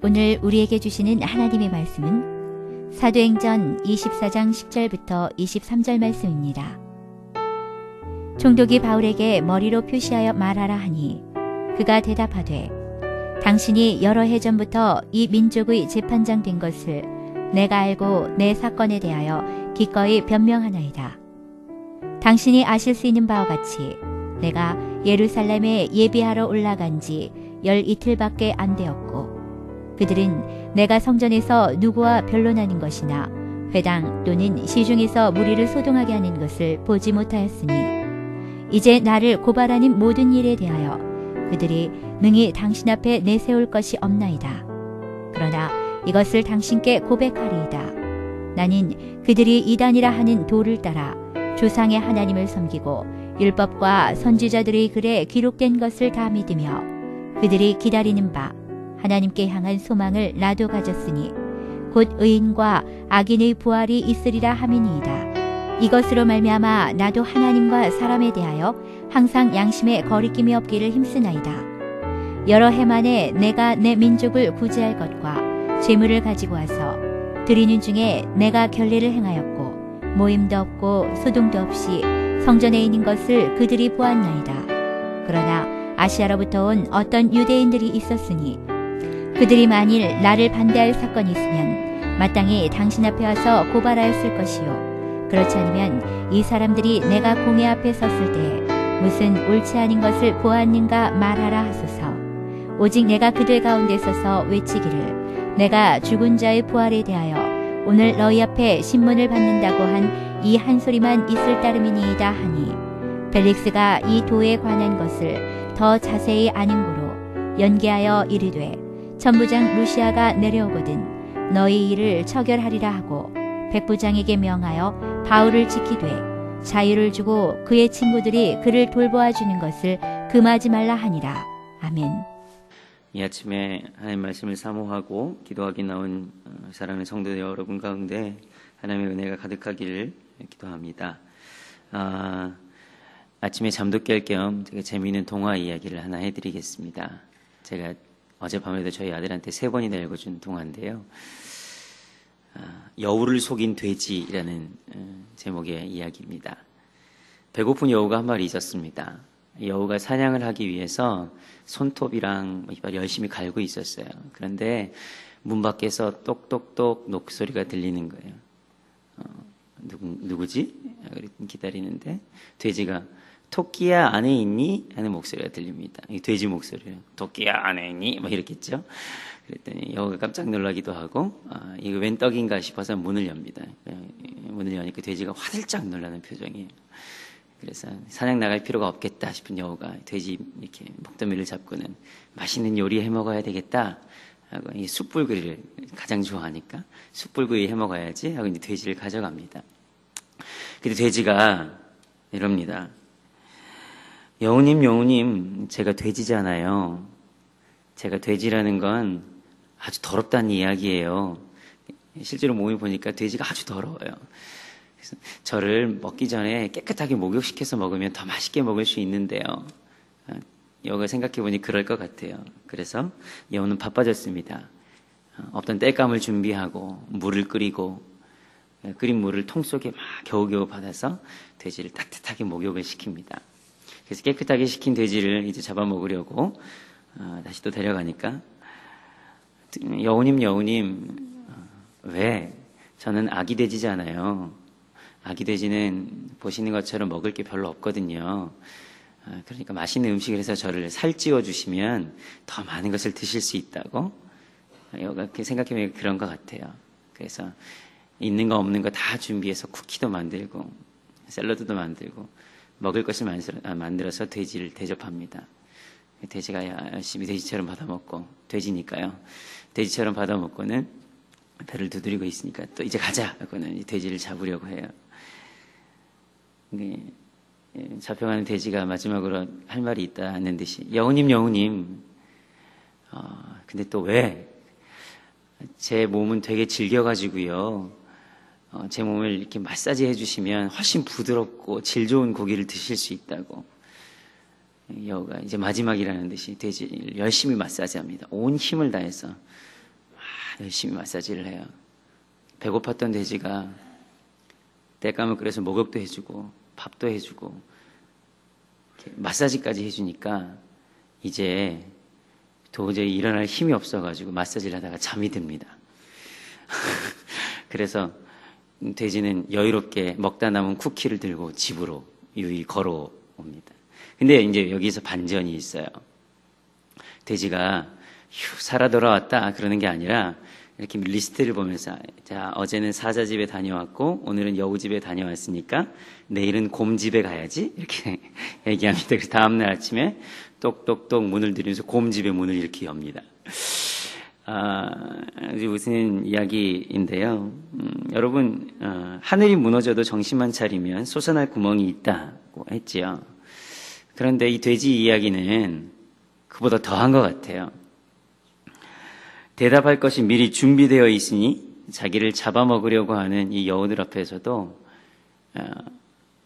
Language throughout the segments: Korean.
오늘 우리에게 주시는 하나님의 말씀은 사도행전 24장 10절부터 23절 말씀입니다. 총독이 바울에게 머리로 표시하여 말하라 하니 그가 대답하되 당신이 여러 해 전부터 이 민족의 재판장 된 것을 내가 알고 내 사건에 대하여 기꺼이 변명하나이다. 당신이 아실 수 있는 바와 같이 내가 예루살렘에 예비하러 올라간 지 12일밖에 안 되었고 그들은 내가 성전에서 누구와 변론하는 것이나 회당 또는 시중에서 무리를 소동하게 하는 것을 보지 못하였으니 이제 나를 고발하는 모든 일에 대하여 그들이 능히 당신 앞에 내세울 것이 없나이다. 그러나 이것을 당신께 고백하리이다. 나는 그들이 이단이라 하는 도를 따라 조상의 하나님을 섬기고 율법과 선지자들의 글에 기록된 것을 다 믿으며 그들이 기다리는 바 하나님께 향한 소망을 나도 가졌으니 곧 의인과 악인의 부활이 있으리라 함이니이다. 이것으로 말미암아 나도 하나님과 사람에 대하여 항상 양심에 거리낌이 없기를 힘쓰나이다. 여러 해 만에 내가 내 민족을 구제할 것과 재물을 가지고 와서 드리는 중에 내가 결례를 행하였고 모임도 없고 소동도 없이 성전에 있는 것을 그들이 보았나이다. 그러나 아시아로부터 온 어떤 유대인들이 있었으니 그들이 만일 나를 반대할 사건이 있으면 마땅히 당신 앞에 와서 고발하였을 것이요 그렇지 않으면 이 사람들이 내가 공회 앞에 섰을 때 무슨 옳지 않은 것을 보았는가 말하라 하소서. 오직 내가 그들 가운데 서서 외치기를 내가 죽은 자의 부활에 대하여 오늘 너희 앞에 신문을 받는다고 한 이 한 소리만 있을 따름이니이다 하니 벨릭스가 이 도에 관한 것을 더 자세히 아는 고로 연계하여 이르되 천부장 루시아가 내려오거든 너희 일을 처결하리라 하고 백부장에게 명하여 바울을 지키되 자유를 주고 그의 친구들이 그를 돌보아 주는 것을 금하지 말라 하니라. 아멘. 이 아침에 하나님 말씀을 사모하고 기도하기 나온 사랑하는 성도 여러분 가운데 하나님의 은혜가 가득하기를 기도합니다. 아침에 잠도 깰 겸 되게 재미있는 동화 이야기를 하나 해드리겠습니다. 제가 어젯밤에도 저희 아들한테 3번이나 읽어준 동화인데요. 여우를 속인 돼지라는 제목의 이야기입니다. 배고픈 여우가 한 마리 있었습니다. 여우가 사냥을 하기 위해서 손톱이랑 이빨 열심히 갈고 있었어요. 그런데 문 밖에서 똑똑똑 녹소리가 들리는 거예요. 누구지? 기다리는데 돼지가 토끼야 안에 있니? 하는 목소리가 들립니다. 돼지 목소리예요. 토끼야 안에 있니? 막 이렇겠죠. 그랬더니 여우가 깜짝 놀라기도 하고 이거 웬 떡인가 싶어서 문을 엽니다. 문을 여니까 돼지가 화들짝 놀라는 표정이에요. 그래서 사냥 나갈 필요가 없겠다 싶은 여우가 돼지 이렇게 목덜미를 잡고는 맛있는 요리 해 먹어야 되겠다 하고 이 숯불구이를 가장 좋아하니까 숯불구이 해 먹어야지 하고 이제 돼지를 가져갑니다. 근데 돼지가 이럽니다. 여우님, 제가 돼지잖아요. 제가 돼지라는 건 아주 더럽다는 이야기예요. 실제로 몸을 보니까 돼지가 아주 더러워요. 그래서 저를 먹기 전에 깨끗하게 목욕시켜서 먹으면 더 맛있게 먹을 수 있는데요. 여우가 생각해보니 그럴 것 같아요. 그래서 여우는 바빠졌습니다. 없던 땔감을 준비하고 물을 끓이고 끓인 물을 통 속에 막 겨우겨우 받아서 돼지를 따뜻하게 목욕을 시킵니다. 그래서 깨끗하게 식힌 돼지를 이제 잡아먹으려고 다시 또 데려가니까 여우님 왜? 저는 아기 돼지잖아요. 아기 돼지는 보시는 것처럼 먹을 게 별로 없거든요. 그러니까 맛있는 음식을 해서 저를 살찌워 주시면 더 많은 것을 드실 수 있다고 여우가 생각해보면 그런 것 같아요. 그래서 있는 거 없는 거 다 준비해서 쿠키도 만들고 샐러드도 만들고 먹을 것을 만들어서 돼지를 대접합니다. 돼지가 열심히 돼지처럼 받아먹고 돼지니까요. 돼지처럼 받아먹고는 배를 두드리고 있으니까 또 이제 가자 하고는 돼지를 잡으려고 해요. 잡혀가는 돼지가 마지막으로 할 말이 있다는 듯이 여우님 근데 또 왜? 제 몸은 되게 질겨가지고요. 제 몸을 이렇게 마사지 해주시면 훨씬 부드럽고 질 좋은 고기를 드실 수 있다고. 여우가 이제 마지막이라는 듯이 돼지를 열심히 마사지합니다. 온 힘을 다해서 열심히 마사지를 해요. 배고팠던 돼지가 땔감을 끓여서 목욕도 해주고 밥도 해주고 마사지까지 해주니까 이제 도저히 일어날 힘이 없어가지고 마사지를 하다가 잠이 듭니다. 그래서 돼지는 여유롭게 먹다 남은 쿠키를 들고 집으로 유유히 걸어옵니다. 근데 이제 여기서 반전이 있어요. 돼지가 휴 살아 돌아왔다 그러는 게 아니라 이렇게 리스트를 보면서 자 어제는 사자 집에 다녀왔고 오늘은 여우 집에 다녀왔으니까 내일은 곰 집에 가야지 이렇게 얘기합니다. 그래서 다음날 아침에 똑똑똑 문을 들이면서 곰 집의 문을 이렇게 엽니다. 아주 웃는 이야기인데요. 여러분 하늘이 무너져도 정신만 차리면 솟아날 구멍이 있다고 했지요. 그런데 이 돼지 이야기는 그보다 더한 것 같아요. 대답할 것이 미리 준비되어 있으니 자기를 잡아먹으려고 하는 이 여우들 앞에서도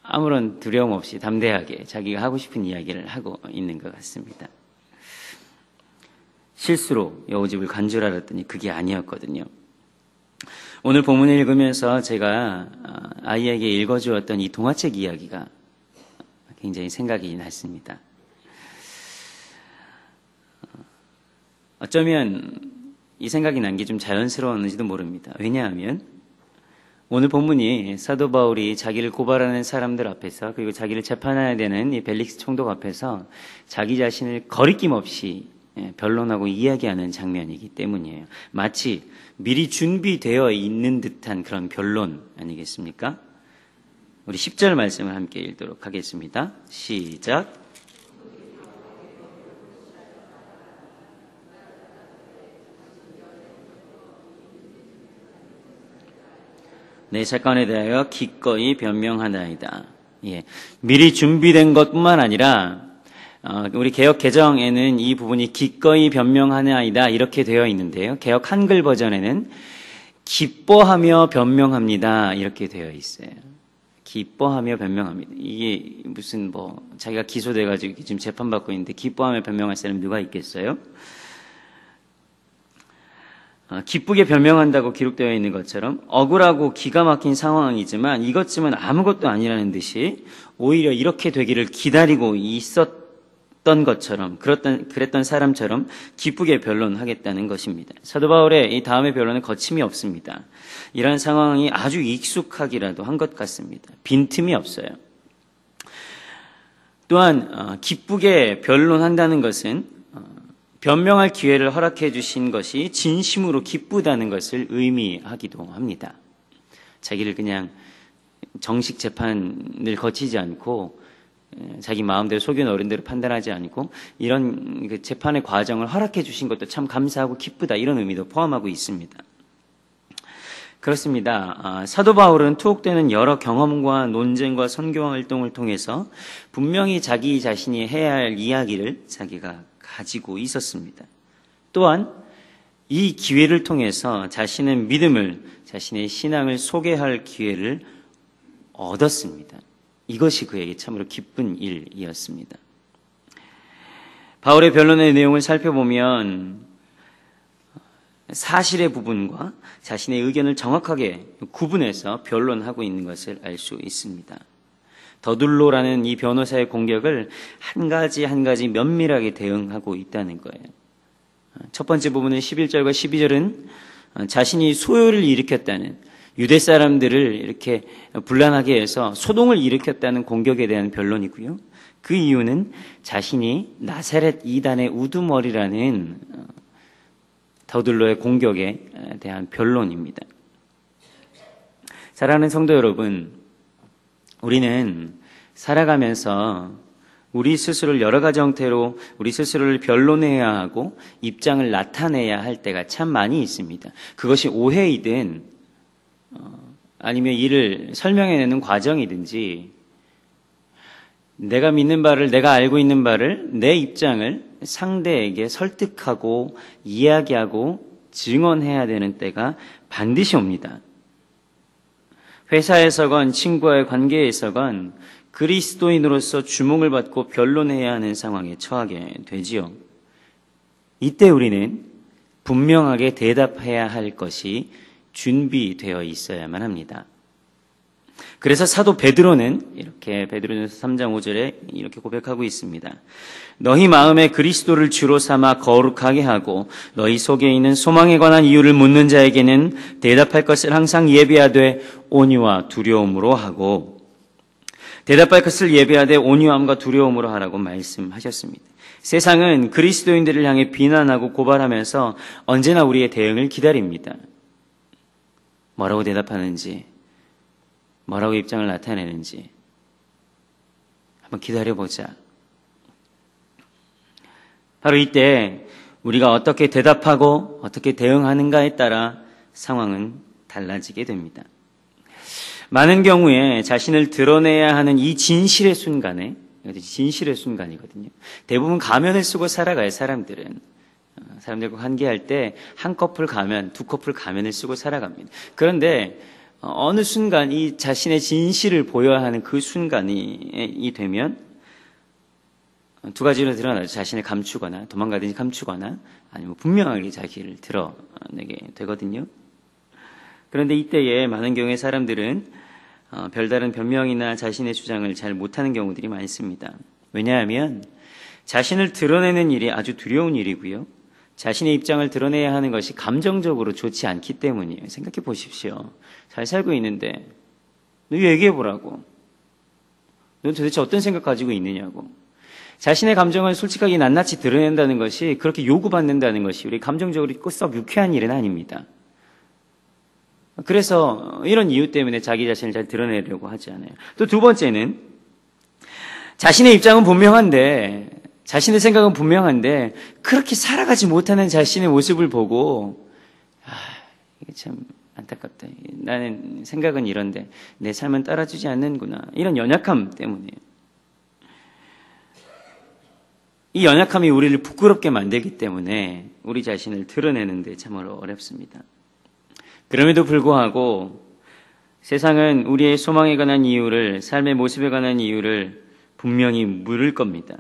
아무런 두려움 없이 담대하게 자기가 하고 싶은 이야기를 하고 있는 것 같습니다. 실수로 여우집을 간 줄 알았더니 그게 아니었거든요. 오늘 본문을 읽으면서 제가 아이에게 읽어주었던 이 동화책 이야기가 굉장히 생각이 났습니다. 어쩌면 이 생각이 난 게 좀 자연스러웠는지도 모릅니다. 왜냐하면 오늘 본문이 사도 바울이 자기를 고발하는 사람들 앞에서 그리고 자기를 재판해야 되는 이 벨릭스 총독 앞에서 자기 자신을 거리낌 없이 변론하고 이야기하는 장면이기 때문이에요. 마치 미리 준비되어 있는 듯한 그런 변론 아니겠습니까? 우리 10절 말씀을 함께 읽도록 하겠습니다. 시작. 내 사건에 대하여 기꺼이 변명하나이다. 예, 미리 준비된 것뿐만 아니라 우리 개역 개정에는 이 부분이 기꺼이 변명하나이다 이렇게 되어 있는데요. 개역 한글 버전에는 기뻐하며 변명합니다 이렇게 되어 있어요. 기뻐하며 변명합니다. 이게 무슨 자기가 기소돼가지고 지금 재판받고 있는데 기뻐하며 변명할 사람이 누가 있겠어요? 기쁘게 변명한다고 기록되어 있는 것처럼 억울하고 기가 막힌 상황이지만 이것쯤은 아무것도 아니라는 듯이 오히려 이렇게 되기를 기다리고 있었던 것처럼 그랬던 사람처럼 기쁘게 변론하겠다는 것입니다. 사도 바울의 이 다음의 변론은 거침이 없습니다. 이런 상황이 아주 익숙하기라도 한 것 같습니다. 빈틈이 없어요. 또한 기쁘게 변론한다는 것은 변명할 기회를 허락해 주신 것이 진심으로 기쁘다는 것을 의미하기도 합니다. 자기를 그냥 정식 재판을 거치지 않고 자기 마음대로 속이는 어른대로 판단하지 않고 이런 그 재판의 과정을 허락해 주신 것도 참 감사하고 기쁘다 이런 의미도 포함하고 있습니다. 그렇습니다. 사도 바울은 투옥되는 여러 경험과 논쟁과 선교 활동을 통해서 분명히 자기 자신이 해야 할 이야기를 자기가 가지고 있었습니다. 또한 이 기회를 통해서 자신의 믿음을, 자신의 신앙을 소개할 기회를 얻었습니다. 이것이 그에게 참으로 기쁜 일이었습니다. 바울의 변론의 내용을 살펴보면 사실의 부분과 자신의 의견을 정확하게 구분해서 변론하고 있는 것을 알 수 있습니다. 더둘로라는 이 변호사의 공격을 한 가지 한 가지 면밀하게 대응하고 있다는 거예요. 첫 번째 부분은 11절과 12절은 자신이 소요를 일으켰다는 유대 사람들을 이렇게 분란하게 해서 소동을 일으켰다는 공격에 대한 변론이고요. 그 이유는 자신이 나사렛 이단의 우두머리라는 더둘로의 공격에 대한 변론입니다. 사랑하는 성도 여러분, 우리는 살아가면서 우리 스스로를 여러 가지 형태로 우리 스스로를 변론해야 하고 입장을 나타내야 할 때가 참 많이 있습니다. 그것이 오해이든 아니면 이를 설명해내는 과정이든지 내가 믿는 바를, 내가 알고 있는 바를, 내 입장을 상대에게 설득하고 이야기하고 증언해야 되는 때가 반드시 옵니다. 회사에서건 친구와의 관계에서건 그리스도인으로서 주목을 받고 변론해야 하는 상황에 처하게 되지요. 이때 우리는 분명하게 대답해야 할 것이 준비되어 있어야만 합니다. 그래서 사도 베드로는 이렇게 베드로전서 3장 5절에 이렇게 고백하고 있습니다. 너희 마음에 그리스도를 주로 삼아 거룩하게 하고 너희 속에 있는 소망에 관한 이유를 묻는 자에게는 대답할 것을 항상 예비하되 온유와 두려움으로 하고, 대답할 것을 예비하되 온유함과 두려움으로 하라고 말씀하셨습니다. 세상은 그리스도인들을 향해 비난하고 고발하면서 언제나 우리의 대응을 기다립니다. 뭐라고 대답하는지, 뭐라고 입장을 나타내는지 한번 기다려보자. 바로 이때 우리가 어떻게 대답하고 어떻게 대응하는가에 따라 상황은 달라지게 됩니다. 많은 경우에 자신을 드러내야 하는 이 진실의 순간에, 진실의 순간이거든요. 대부분 가면을 쓰고 살아가요, 사람들은. 사람들과 관계할 때 한 커플 가면, 두 커플 가면을 쓰고 살아갑니다. 그런데 어느 순간 이 자신의 진실을 보여야 하는 그 순간이 되면 두 가지로 드러나죠. 자신을 감추거나 도망가든지 감추거나 아니면 분명하게 자기를 드러내게 되거든요. 그런데 이때에 많은 경우에 사람들은 별다른 변명이나 자신의 주장을 잘 못하는 경우들이 많습니다. 왜냐하면 자신을 드러내는 일이 아주 두려운 일이고요. 자신의 입장을 드러내야 하는 것이 감정적으로 좋지 않기 때문이에요. 생각해 보십시오. 잘 살고 있는데 너 얘기해 보라고. 넌 도대체 어떤 생각 가지고 있느냐고. 자신의 감정을 솔직하게 낱낱이 드러낸다는 것이, 그렇게 요구받는다는 것이 우리 감정적으로 썩 유쾌한 일은 아닙니다. 그래서 이런 이유 때문에 자기 자신을 잘 드러내려고 하지 않아요. 또 두 번째는 자신의 입장은 분명한데, 자신의 생각은 분명한데 그렇게 살아가지 못하는 자신의 모습을 보고 이게 참 안타깝다. 나는 생각은 이런데 내 삶은 따라주지 않는구나. 이런 연약함 때문이에요. 이 연약함이 우리를 부끄럽게 만들기 때문에 우리 자신을 드러내는데 참으로 어렵습니다. 그럼에도 불구하고 세상은 우리의 소망에 관한 이유를, 삶의 모습에 관한 이유를 분명히 물을 겁니다.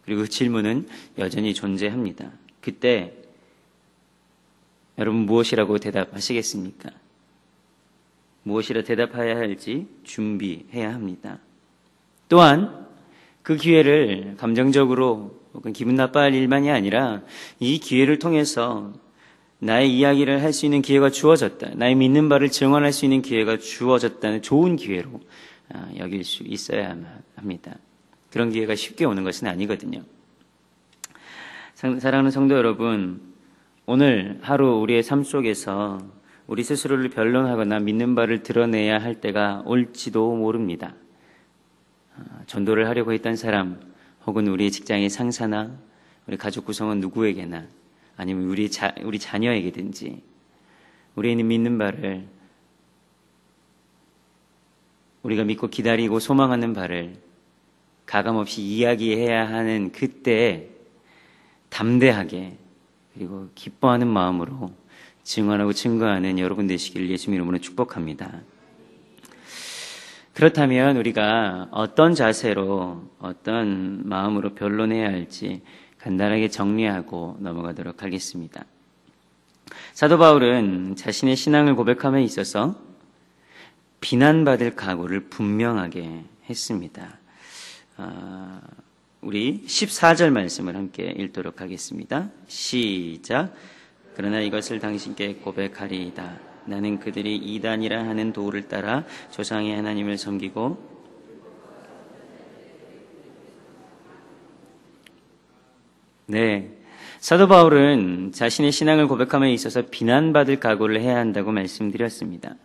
그리고 그 질문은 여전히 존재합니다. 그때 여러분 무엇이라고 대답하시겠습니까? 무엇이라 대답해야 할지 준비해야 합니다. 또한 그 기회를 감정적으로 혹은 기분 나빠할 일만이 아니라 이 기회를 통해서 나의 이야기를 할 수 있는 기회가 주어졌다. 나의 믿는 바를 증언할 수 있는 기회가 주어졌다는 좋은 기회로 여길 수 있어야 합니다. 그런 기회가 쉽게 오는 것은 아니거든요. 사랑하는 성도 여러분, 오늘 하루 우리의 삶 속에서 우리 스스로를 변론하거나 믿는 바를 드러내야 할 때가 올지도 모릅니다. 전도를 하려고 했던 사람, 혹은 우리 직장의 상사나 우리 가족 구성원 누구에게나, 아니면 우리 자녀에게든지 우리는 믿는 바를, 우리가 믿고 기다리고 소망하는 바를 가감없이 이야기해야 하는 그때 담대하게 그리고 기뻐하는 마음으로 증언하고 증거하는 여러분 되시기를 예수님 이름으로 축복합니다. 그렇다면 우리가 어떤 자세로, 어떤 마음으로 변론해야 할지 간단하게 정리하고 넘어가도록 하겠습니다. 사도 바울은 자신의 신앙을 고백함에 있어서 비난받을 각오를 분명하게 했습니다. 우리 14절 말씀을 함께 읽도록 하겠습니다. 시작. 그러나 이것을 당신께 고백하리이다. 나는 그들이 이단이라 하는 도를 따라 조상의 하나님을 섬기고 사도 바울은 자신의 신앙을 고백함에 있어서 비난받을 각오를 해야 한다고 말씀드렸습니다.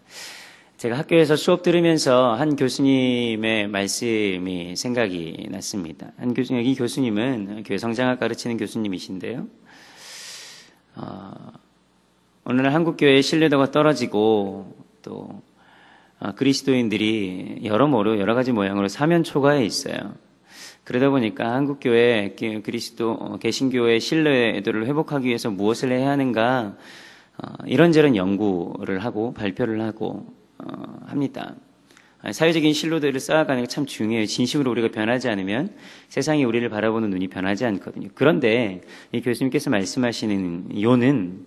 제가 학교에서 수업 들으면서 한 교수님의 말씀이 생각이 났습니다. 이 교수님은 교회 성장학 가르치는 교수님이신데요. 오늘날 한국교회의 신뢰도가 떨어지고 또 그리스도인들이 여러모로 여러 가지 모양으로 사면 초과해 있어요. 그러다 보니까 한국교회 그리스도 개신교회의 신뢰도를 회복하기 위해서 무엇을 해야 하는가 이런저런 연구를 하고 발표를 하고 합니다. 사회적인 신뢰도를 쌓아가는 게 참 중요해요. 진심으로 우리가 변하지 않으면 세상이 우리를 바라보는 눈이 변하지 않거든요. 그런데 이 교수님께서 말씀하시는 요는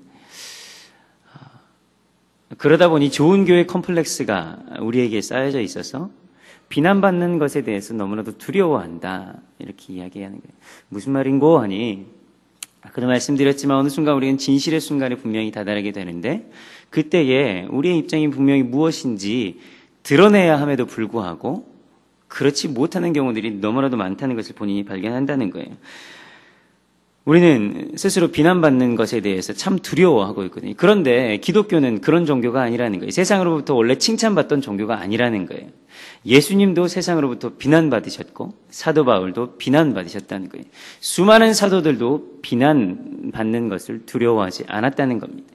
그러다 보니 좋은 교회 컴플렉스가 우리에게 쌓여져 있어서 비난받는 것에 대해서 너무나도 두려워한다. 이렇게 이야기하는 거예요. 무슨 말인고 하니, 아까도 말씀드렸지만 어느 순간 우리는 진실의 순간에 분명히 다다르게 되는데, 그때에 우리의 입장이 분명히 무엇인지 드러내야 함에도 불구하고 그렇지 못하는 경우들이 너무나도 많다는 것을 본인이 발견한다는 거예요. 우리는 스스로 비난받는 것에 대해서 참 두려워하고 있거든요. 그런데 기독교는 그런 종교가 아니라는 거예요. 세상으로부터 원래 칭찬받던 종교가 아니라는 거예요. 예수님도 세상으로부터 비난받으셨고 사도 바울도 비난받으셨다는 거예요. 수많은 사도들도 비난받는 것을 두려워하지 않았다는 겁니다.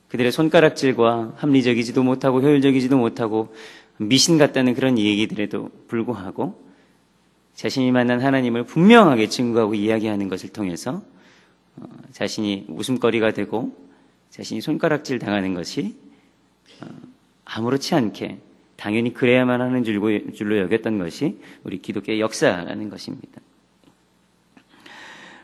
그들의 손가락질과 합리적이지도 못하고 효율적이지도 못하고 미신 같다는 그런 얘기들에도 불구하고 자신이 만난 하나님을 분명하게 증거하고 이야기하는 것을 통해서 자신이 웃음거리가 되고 자신이 손가락질 당하는 것이 아무렇지 않게 당연히 그래야만 하는 줄로 여겼던 것이 우리 기독교의 역사라는 것입니다.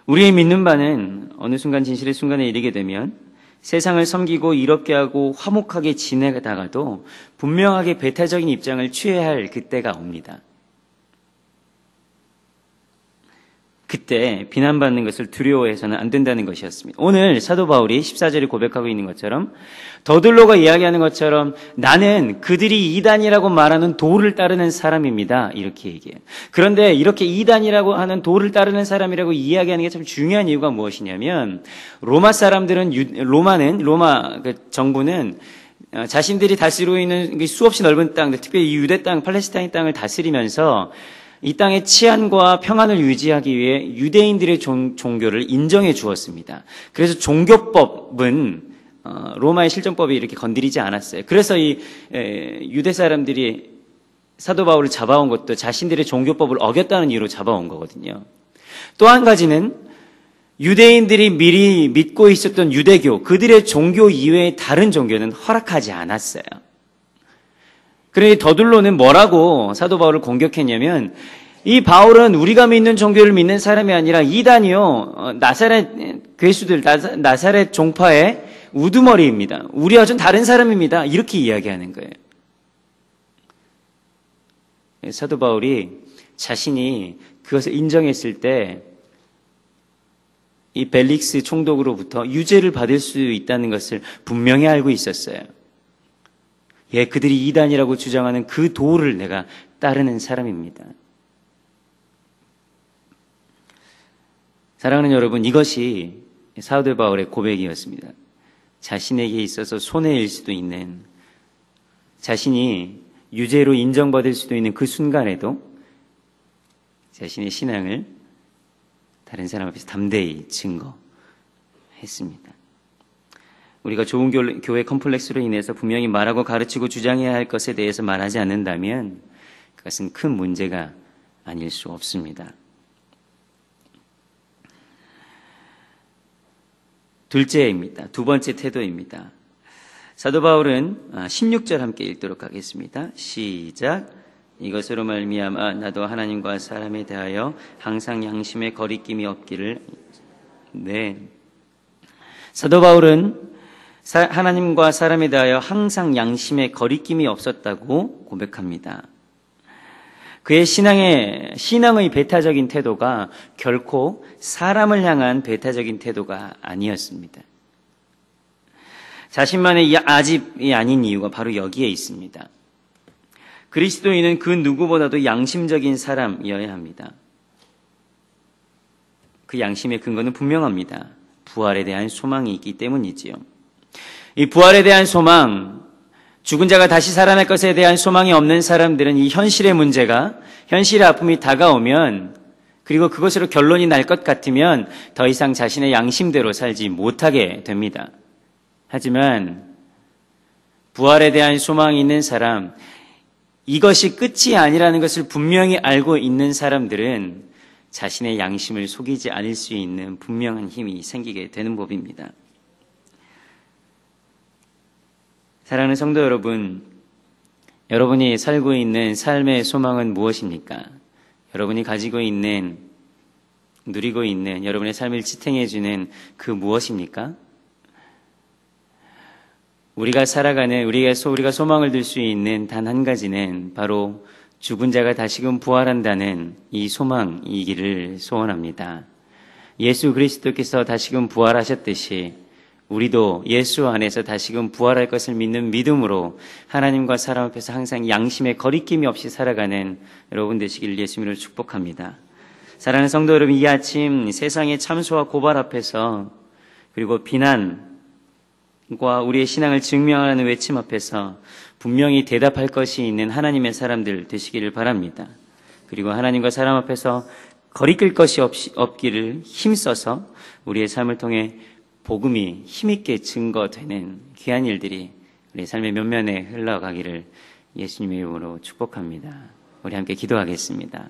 우리의 믿는 바는 어느 순간 진실의 순간에 이르게 되면 세상을 섬기고 이롭게 하고 화목하게 지내다가도 분명하게 배타적인 입장을 취해야 할 그때가 옵니다. 그때 비난받는 것을 두려워해서는 안 된다는 것이었습니다. 오늘 사도 바울이 14절에 고백하고 있는 것처럼 더들로가 이야기하는 것처럼 나는 그들이 이단이라고 말하는 도를 따르는 사람입니다. 이렇게 얘기해요. 그런데 이렇게 이단이라고 하는 도를 따르는 사람이라고 이야기하는 게 참 중요한 이유가 무엇이냐면 로마 그 정부는 자신들이 다스리고 있는 수없이 넓은 땅, 특별히 유대 땅, 팔레스타인 땅을 다스리면서 이 땅의 치안과 평안을 유지하기 위해 유대인들의 종교를 인정해 주었습니다. 그래서 종교법은 로마의 실정법이 이렇게 건드리지 않았어요. 그래서 이 유대 사람들이 사도 바울을 잡아온 것도 자신들의 종교법을 어겼다는 이유로 잡아온 거거든요. 또 한 가지는 유대인들이 미리 믿고 있었던 유대교, 그들의 종교 이외의 다른 종교는 허락하지 않았어요. 그러니 더둘로는 뭐라고 사도 바울을 공격했냐면 이 바울은 우리가 믿는 종교를 믿는 사람이 아니라 이단이요 나사렛 괴수들 나사렛 종파의 우두머리입니다. 우리와 좀 다른 사람입니다. 이렇게 이야기하는 거예요. 사도 바울이 자신이 그것을 인정했을 때 이 벨릭스 총독으로부터 유죄를 받을 수 있다는 것을 분명히 알고 있었어요. 그들이 이단이라고 주장하는 그 도를 내가 따르는 사람입니다. 사랑하는 여러분, 이것이 사도 바울의 고백이었습니다. 자신에게 있어서 손해일 수도 있는, 자신이 유죄로 인정받을 수도 있는 그 순간에도 자신의 신앙을 다른 사람 앞에서 담대히 증거했습니다. 우리가 좋은 교회 컴플렉스로 인해서 분명히 말하고 가르치고 주장해야 할 것에 대해서 말하지 않는다면 그것은 큰 문제가 아닐 수 없습니다. 둘째입니다. 두 번째 태도입니다. 사도 바울은 16절 함께 읽도록 하겠습니다. 시작. 이것으로 말미암아 나도 하나님과 사람에 대하여 항상 양심에 거리낌이 없기를. 네. 사도 바울은 하나님과 사람에 대하여 항상 양심에 거리낌이 없었다고 고백합니다. 그의 신앙의 배타적인 태도가 결코 사람을 향한 배타적인 태도가 아니었습니다. 자신만의 아집이 아닌 이유가 바로 여기에 있습니다. 그리스도인은 그 누구보다도 양심적인 사람이어야 합니다. 그 양심의 근거는 분명합니다. 부활에 대한 소망이 있기 때문이지요. 이 부활에 대한 소망, 죽은 자가 다시 살아날 것에 대한 소망이 없는 사람들은 이 현실의 문제가, 현실의 아픔이 다가오면, 그리고 그것으로 결론이 날 것 같으면 더 이상 자신의 양심대로 살지 못하게 됩니다. 하지만 부활에 대한 소망이 있는 사람, 이것이 끝이 아니라는 것을 분명히 알고 있는 사람들은 자신의 양심을 속이지 않을 수 있는 분명한 힘이 생기게 되는 법입니다. 사랑하는 성도 여러분, 여러분이 살고 있는 삶의 소망은 무엇입니까? 여러분이 가지고 있는, 누리고 있는 여러분의 삶을 지탱해주는 그 무엇입니까? 우리가 살아가는, 우리가 소망을 둘 수 있는 단 한 가지는 바로 죽은 자가 다시금 부활한다는 이 소망이기를 소원합니다. 예수 그리스도께서 다시금 부활하셨듯이 우리도 예수 안에서 다시금 부활할 것을 믿는 믿음으로 하나님과 사람 앞에서 항상 양심의 거리낌이 없이 살아가는 여러분 되시기를 예수님으로 축복합니다. 사랑하는 성도 여러분, 이 아침 세상의 참소와 고발 앞에서 그리고 비난과 우리의 신앙을 증명하는 외침 앞에서 분명히 대답할 것이 있는 하나님의 사람들 되시기를 바랍니다. 그리고 하나님과 사람 앞에서 거리낄 것이 없기를 힘써서 우리의 삶을 통해 복음이 힘있게 증거되는 귀한 일들이 우리의 삶의 면면에 흘러가기를 예수님의 이름으로 축복합니다. 우리 함께 기도하겠습니다.